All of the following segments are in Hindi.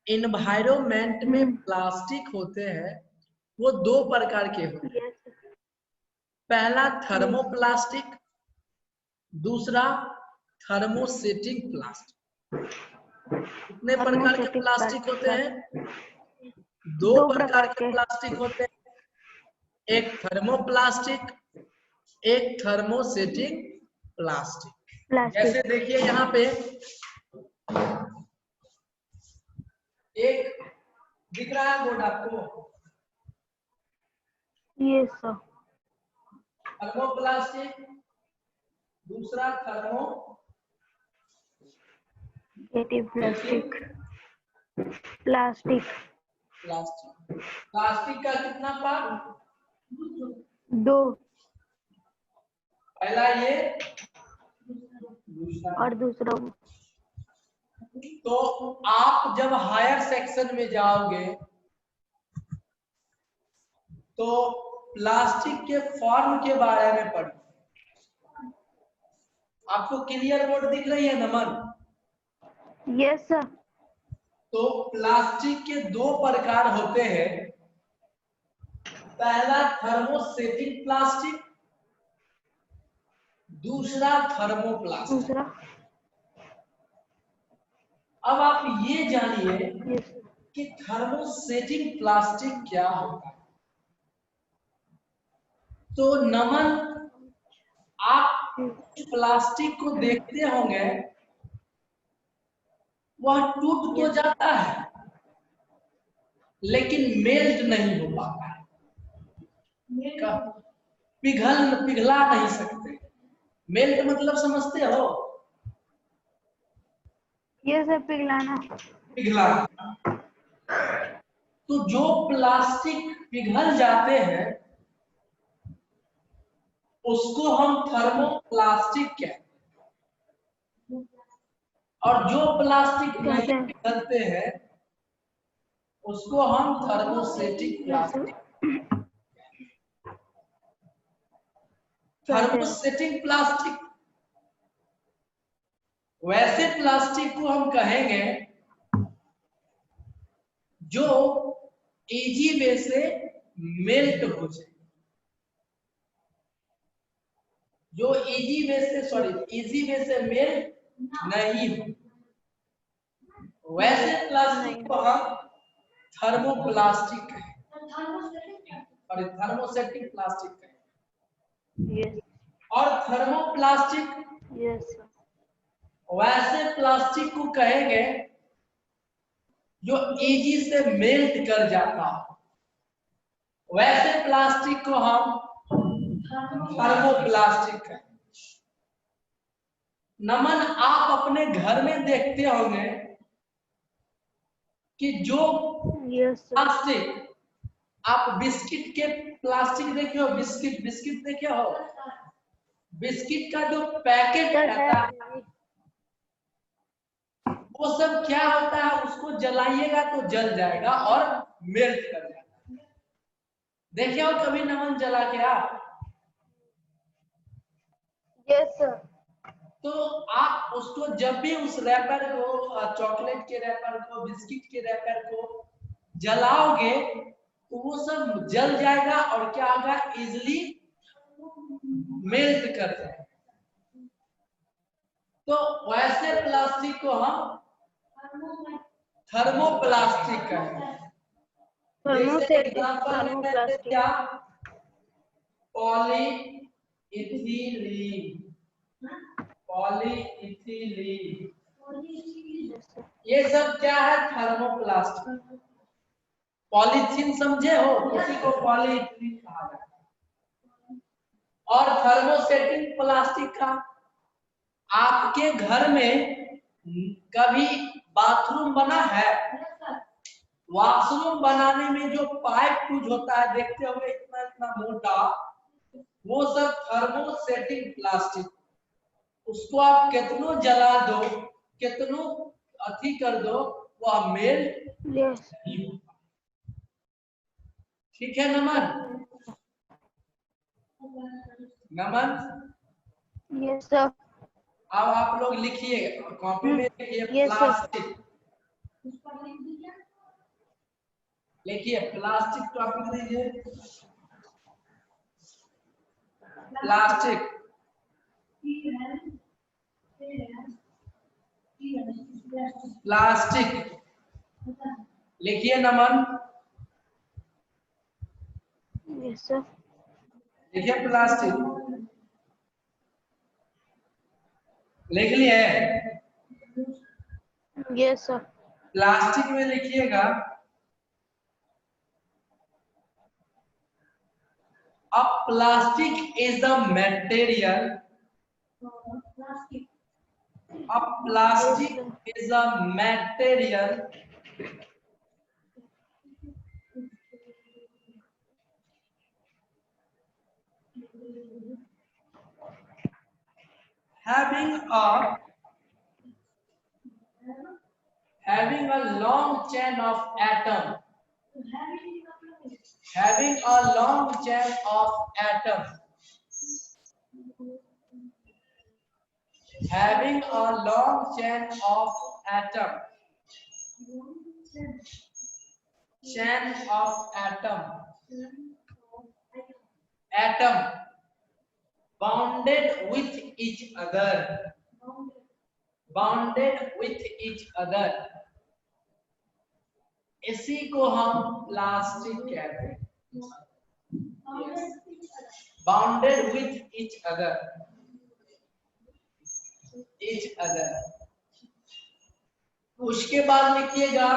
इन्वायरमेंट में प्लास्टिक होते हैं वो दो प्रकार के होते हैं। पहला थर्मोप्लास्टिक, दूसरा थर्मोसेटिंग प्लास्टिक। कितने प्रकार के प्लास्टिक होते हैं? दो प्रकार के प्लास्टिक होते हैं, एक थर्मोप्लास्टिक, एक थर्मोसेटिंग प्लास्टिक। जैसे देखिए यहाँ पे एक दिख रहा है बोर्ड आपको, ये सर थर्मोप्लास्टिक, दूसरा प्लास्टिक प्लास्टिक प्लास्टिक का कितना पार्ट? दो, पहला ये और दूसरा वो। तो आप जब हायर सेक्शन में जाओगे तो प्लास्टिक के फॉर्म के बारे में पढ़ो। आपको क्लियर बोर्ड दिख रही है नमन? Yes sir. तो प्लास्टिक के दो प्रकार होते हैं, पहला थर्मोसेटिंग प्लास्टिक, दूसरा थर्मोप्लास्टिक। दूसरा अब आप ये जानिए कि थर्मोसेटिंग प्लास्टिक क्या होता है। तो नमन, आप प्लास्टिक को देखते होंगे, वह टूट तो जाता है लेकिन मेल्ट नहीं हो पाता है, पिघला नहीं सकते। मेल्ट मतलब समझते हो? ये सर पिघलाना। पिघलाना। तो जो प्लास्टिक पिघल जाते हैं उसको हम थर्मोप्लास्टिक कहते हैं, और जो प्लास्टिक नहीं पिघलते हैं उसको हम थर्मोसेटिक प्लास्टिक। थर्मोसेटिक प्लास्टिक वैसे प्लास्टिक को हम कहेंगे जो इजी वे से मेल्ट हो जाए, जो इजी वे से मेल्ट नहीं हो, वैसे प्लास्टिक को हम थर्मोप्लास्टिक कहें, सॉरी थर्मोसेटिक प्लास्टिक कहें। और थर्मोप्लास्टिक वैसे प्लास्टिक को कहेंगे जो इजी से मेल्ट कर जाता हो, वैसे प्लास्टिक को हम थर्मोप्लास्टिक कहें। नमन, आप अपने घर में देखते होंगे कि जो प्लास्टिक, आप बिस्किट के प्लास्टिक देखे हो, बिस्किट देखे हो, बिस्किट का जो पैकेट रहता है वो सब क्या होता है, उसको जलाइएगा तो जल जाएगा और मेल्ट कर जाएगा। देखे हो कभी नमन जला के आप? Yes sir. तो आप उसको जब भी उस रैपर को, चॉकलेट के रैपर को, बिस्किट के रैपर को जलाओगे तो वो सब जल जाएगा और क्या होगा, इजिली मेल्ट कर जाएगा। तो वैसे प्लास्टिक को हम थर्मोप्लास्टिक कहेंगे। जैसे एग्जांपल में कहते क्या, पॉलीइथिलीन, ये सब क्या है, थर्मोप्लास्टिक। पॉलीथीन समझे हो, उसी को पॉलीइथिलीन कहा जाता है। और थर्मोसेटिंग प्लास्टिक का, आपके घर में कभी बाथरूम बना है? वॉशरूम बनाने में जो पाइप यूज होता है, देखते होंगे इतना इतना मोटा, वो सब थर्मोसेटिंग प्लास्टिक। उसको आप कितनो जला दो, कितनो अथी कर दो, वो मेल्ट नहीं होता। ठीक है नमन? नमन, यस सर। अब आप लोग लिखिए, कॉपी में लिखिए प्लास्टिक। लिखिए प्लास्टिक टॉपिक लीजिए। प्लास्टिक प्लास्टिक लिखिए नमन। Yes, sir. लिखिए प्लास्टिक, लिख लिए? Yes, sir. प्लास्टिक में लिखिएगा a plastic is a material, a plastic is a material having a long chain of atom, having a long chain of atom, having a long chain of atom, chain of atom, atom bounded with each other, bounded with each other, इसी को हम प्लास्टिक कहते हैं। Bounded with each other, each other। उसके बाद लिखिएगा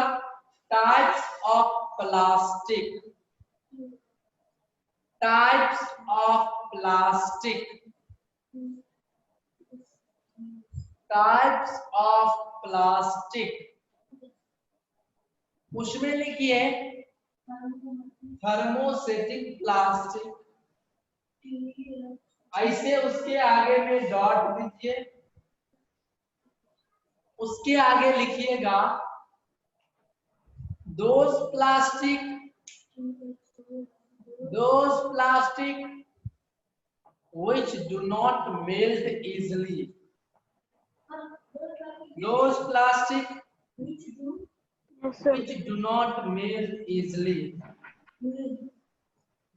types of plastic, types of plastic, types of plastic. उसमें लिखिए थर्मोसेटिंग प्लास्टिक, ऐसे उसके आगे में डॉट दीजिए। उसके आगे लिखिएगा those plastic which do not melt easily, those plastic Yes, sir. which do not melt easily,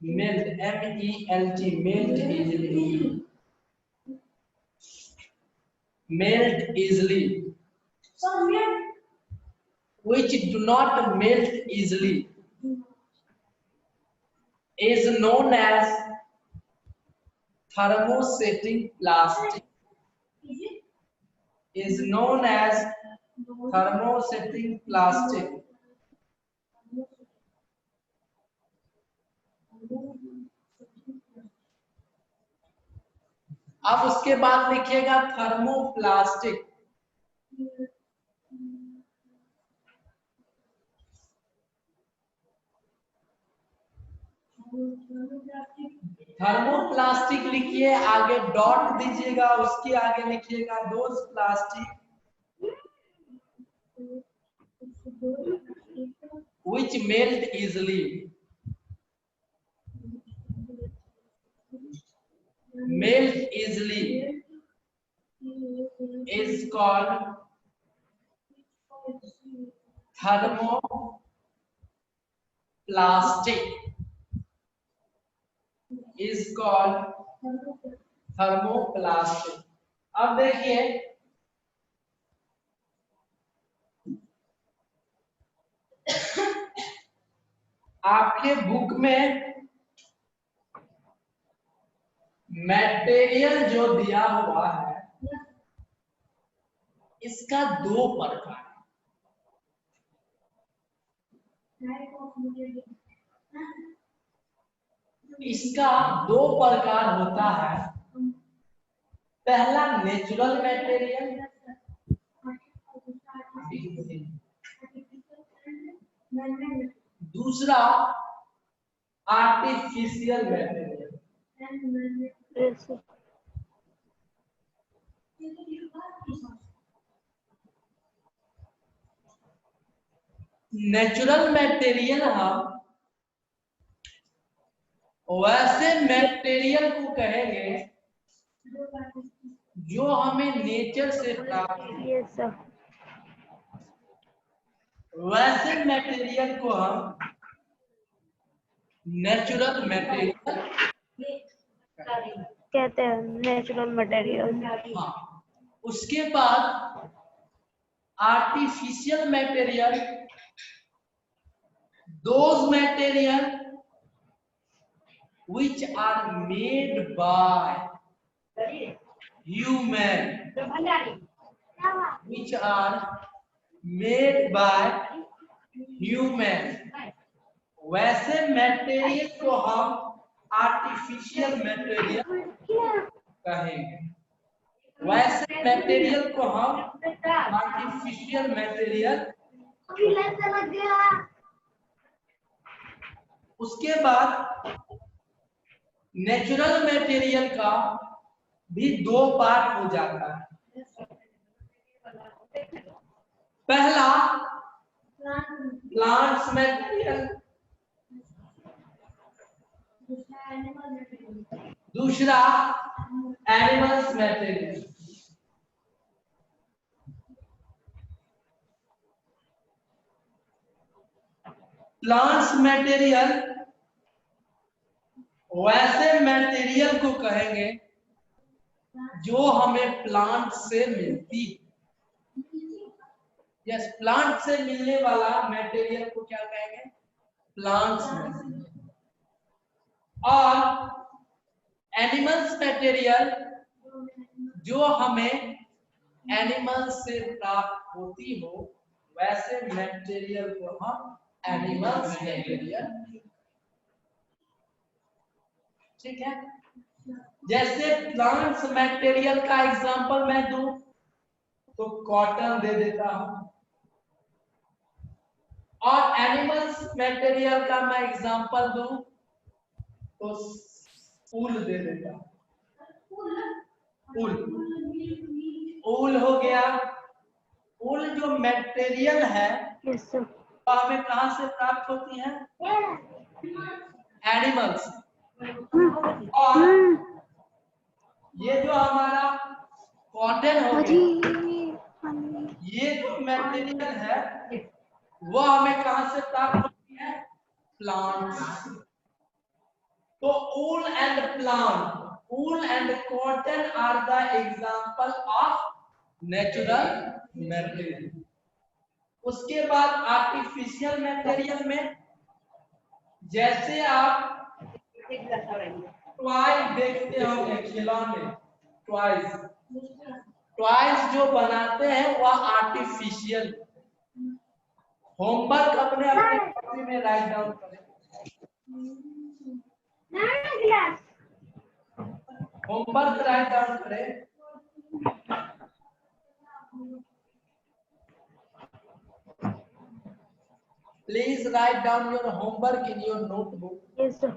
melt, M-E-L-T, melt easily, melt easily, which do not melt easily is known as thermosetting plastic, is known as thermosetting plastic। अब उसके बाद लिखिएगा थर्मोप्लास्टिक, थर्मोप्लास्टिक लिखिए, आगे डॉट दीजिएगा। उसके आगे लिखिएगा those plastic which melt easily, melt easily is called thermoplastic, is called thermoplastic। अब देखिए आपके बुक में मटेरियल जो दिया हुआ है इसका दो प्रकार, इसका दो प्रकार होता है। पहला नेचुरल मटेरियल, दूसरा artificial material. Yes, sir. Natural material हम वैसे मटेरियल को कहेंगे जो हमें नेचर से प्राप्त है। Yes, sir. वैसे मटेरियल को हम नेचुरल मटेरियल कहते हैं नेचुरल मटेरियल। हाँ, उसके बाद artificial material, those material which are made by human, which are made by human, वैसे मटेरियल को हम आर्टिफिशियल मटेरियल कहेंगे। वैसे मटेरियल को हम आर्टिफिशियल मटेरियल। उसके बाद नेचुरल मटेरियल का भी दो पार्ट हो जाता है। पहला प्लांट्स मटेरियल, दूसरा एनिमल्स मटेरियल। प्लांट्स मटेरियल वैसे मटेरियल को कहेंगे जो हमें प्लांट से मिलती है। यस, प्लांट से मिलने वाला मटेरियल को क्या कहेंगे? Plants material. और एनिमल्स मटेरियल जो हमें एनिमल से प्राप्त होती हो, वैसे मटेरियल को हम एनिमल्स मटेरियल। ठीक है, जैसे प्लांट्स मटेरियल का एग्जांपल मैं दूं तो कॉटन दे देता हूं, और एनिमल्स मटेरियल का मैं एग्जांपल दूं तो ऊल दे देता हूं। ऊल हो गया। ऊल जो मटेरियल है वो हमें कहां से प्राप्त होती है? एनिमल्स। और ये जो हमारा कॉटन हो गया, ये जो मटेरियल है वो हमें कहां से प्राप्त होती है? प्लांट्स। तो wool and plant, wool and cotton are the example of natural material. उसके बाद आर्टिफिशियल मटेरियल में जैसे आप टॉयज देखते होंगे, खिलौने, टॉयज, टॉयज जो बनाते हैं वह आर्टिफिशियल। होमवर्क अपने अपने कॉपी में राइट डाउन करें। होमवर्क राइट डाउन करें। Please write down your homework in your notebook. Yes, sir.